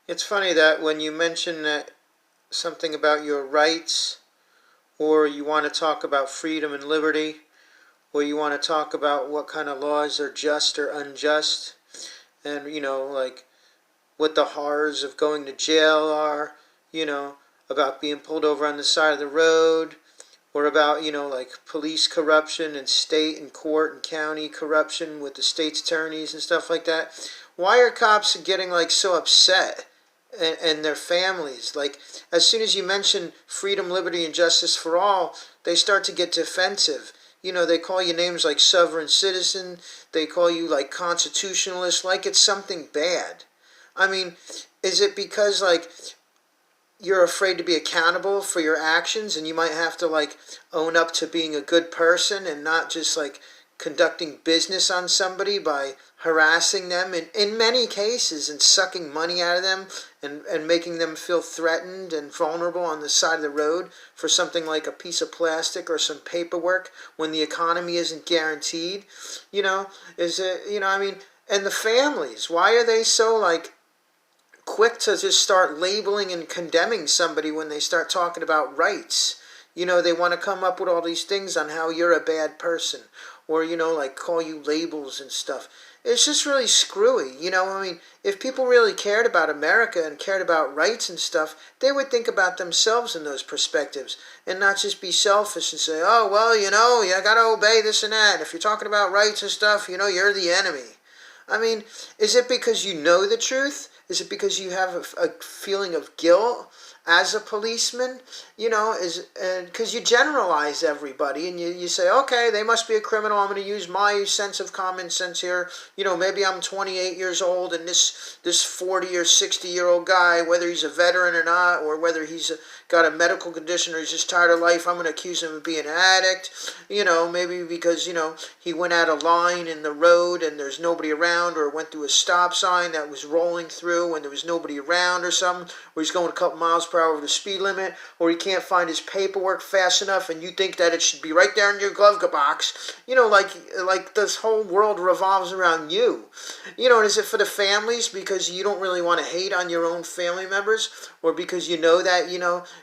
It's funny that when you mention that something about your rights, or you want to talk about freedom and liberty, or you want to talk about what kind of laws are just or unjust, and like what the horrors of going to jail are, you know, about being pulled over on the side of the road, or about, like police corruption and state and court and county corruption with the state's attorneys and stuff like that. Why are cops getting like so upset? And their families. Like, as soon as you mention freedom, liberty, and justice for all, they start to get defensive. They call you names like sovereign citizen. They call you like constitutionalist, like it's something bad. I mean, is it because like you're afraid to be accountable for your actions, and you might have to like own up to being a good person and not just like conducting business on somebody by harassing them in many cases and sucking money out of them, and making them feel threatened and vulnerable on the side of the road for something like a piece of plastic or some paperwork when the economy isn't guaranteed? Is it, I mean, and the families, why are they so like quick to just start labeling and condemning somebody when they start talking about rights? They want to come up with all these things on how you're a bad person, or, like call you labels and stuff. It's just really screwy. I mean, if people really cared about America and cared about rights and stuff, they would think about themselves in those perspectives and not just be selfish and say, oh, well, you got to obey this and that. If you're talking about rights and stuff, you're the enemy. I mean, is it because you know the truth? Is it because you have a feeling of guilt as a policeman? Is because you generalize everybody, and you say, okay, they must be a criminal. I'm going to use my sense of common sense here. Maybe I'm 28 years old, and this 40 or 60-year-old guy, whether he's a veteran or not, or whether he's got a medical condition or he's just tired of life, I'm going to accuse him of being an addict. Maybe because he went out of line in the road and there's nobody around, or went through a stop sign that was rolling through when there was nobody around or something, or he's going a couple miles per hour over the speed limit, or he can't find his paperwork fast enough and you think that it should be right there in your glove box. Like this whole world revolves around you. And is it for the families because you don't really want to hate on your own family members, or because you know that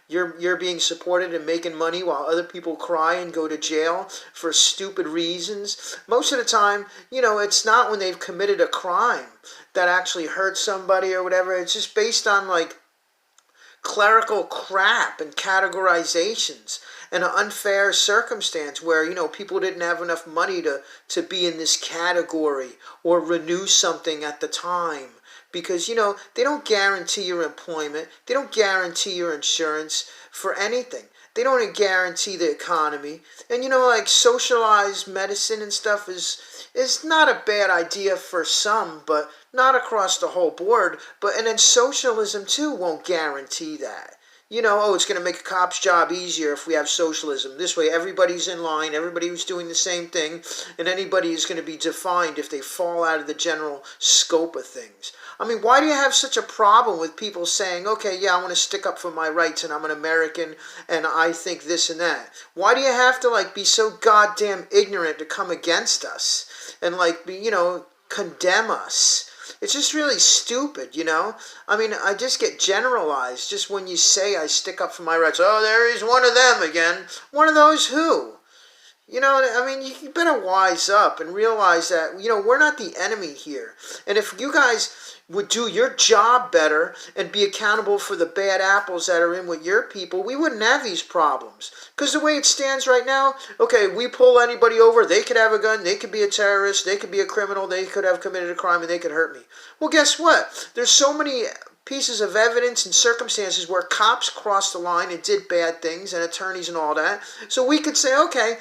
you're being supported and making money while other people cry and go to jail for stupid reasons? Most of the time, it's not when they've committed a crime that actually hurts somebody or whatever. It's just based on like clerical crap and categorizations and an unfair circumstance where people didn't have enough money to be in this category or renew something at the time, because they don't guarantee your employment, they don't guarantee your insurance for anything, they don't guarantee the economy. And like socialized medicine and stuff is not a bad idea for some, but not across the whole board. But and then socialism too won't guarantee that. Oh, it's going to make a cop's job easier if we have socialism. This way everybody's in line, everybody's doing the same thing, and anybody is going to be defined if they fall out of the general scope of things. I mean, why do you have such a problem with people saying, okay, yeah, I want to stick up for my rights and I'm an American and I think this and that? Why do you have to like be so goddamn ignorant to come against us and like be, condemn us? It's just really stupid, I mean, I just get generalized just when you say I stick up for my rights. Oh, there is one of them again. One of those who? I mean, you better wise up and realize that, we're not the enemy here. And if you guys would do your job better and be accountable for the bad apples that are in with your people, we wouldn't have these problems. Because the way it stands right now, okay, we pull anybody over, they could have a gun, they could be a terrorist, they could be a criminal, they could have committed a crime, and they could hurt me. Well, guess what? There's so many pieces of evidence and circumstances where cops crossed the line and did bad things, and attorneys and all that. So we could say, okay,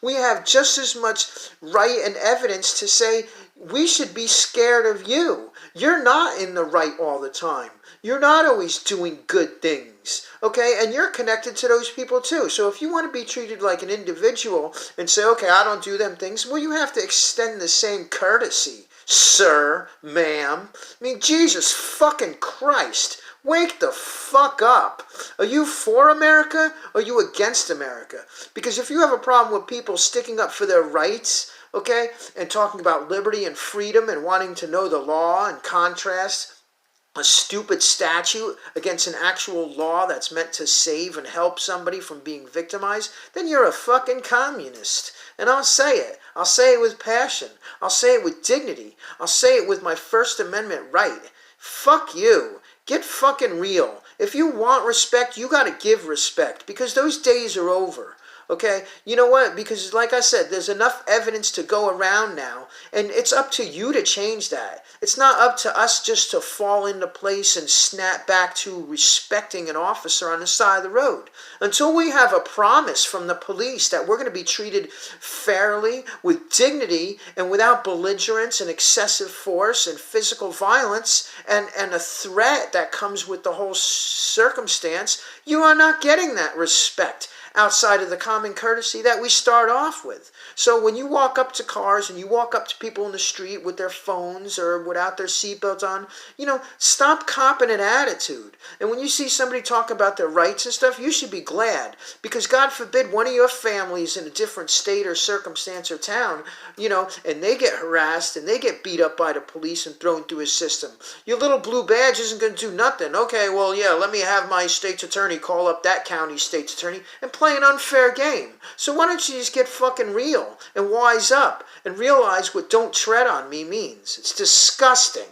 we have just as much right and evidence to say we should be scared of you. You're not in the right all the time. You're not always doing good things, okay? And you're connected to those people too. So if you want to be treated like an individual and say, okay, I don't do them things, well, you have to extend the same courtesy, sir, ma'am. I mean, Jesus fucking Christ. Wake the fuck up. Are you for America or are you against America? Because if you have a problem with people sticking up for their rights, okay, and talking about liberty and freedom and wanting to know the law and contrast a stupid statute against an actual law that's meant to save and help somebody from being victimized, then you're a fucking communist. And I'll say it. I'll say it with passion. I'll say it with dignity. I'll say it with my First Amendment right. Fuck you. Get fucking real. If you want respect, you gotta give respect, because those days are over. Okay? You know what? Because like I said, there's enough evidence to go around now, and it's up to you to change that. It's not up to us just to fall into place and snap back to respecting an officer on the side of the road. Until we have a promise from the police that we're going to be treated fairly, with dignity, and without belligerence and excessive force and physical violence and a threat that comes with the whole circumstance, you are not getting that respect outside of the common courtesy that we start off with. So when you walk up to cars and you walk up to people in the street with their phones or without their seatbelts on, stop copping an attitude. And when you see somebody talk about their rights and stuff, you should be glad. Because God forbid one of your families in a different state or circumstance or town, and they get harassed and they get beat up by the police and thrown through a system. Your little blue badge isn't going to do nothing. Okay, well, yeah, let me have my state's attorney call up that county state's attorney and play an unfair game. So why don't you just get fucking real and wise up and realize what "don't tread on me" means? It's disgusting.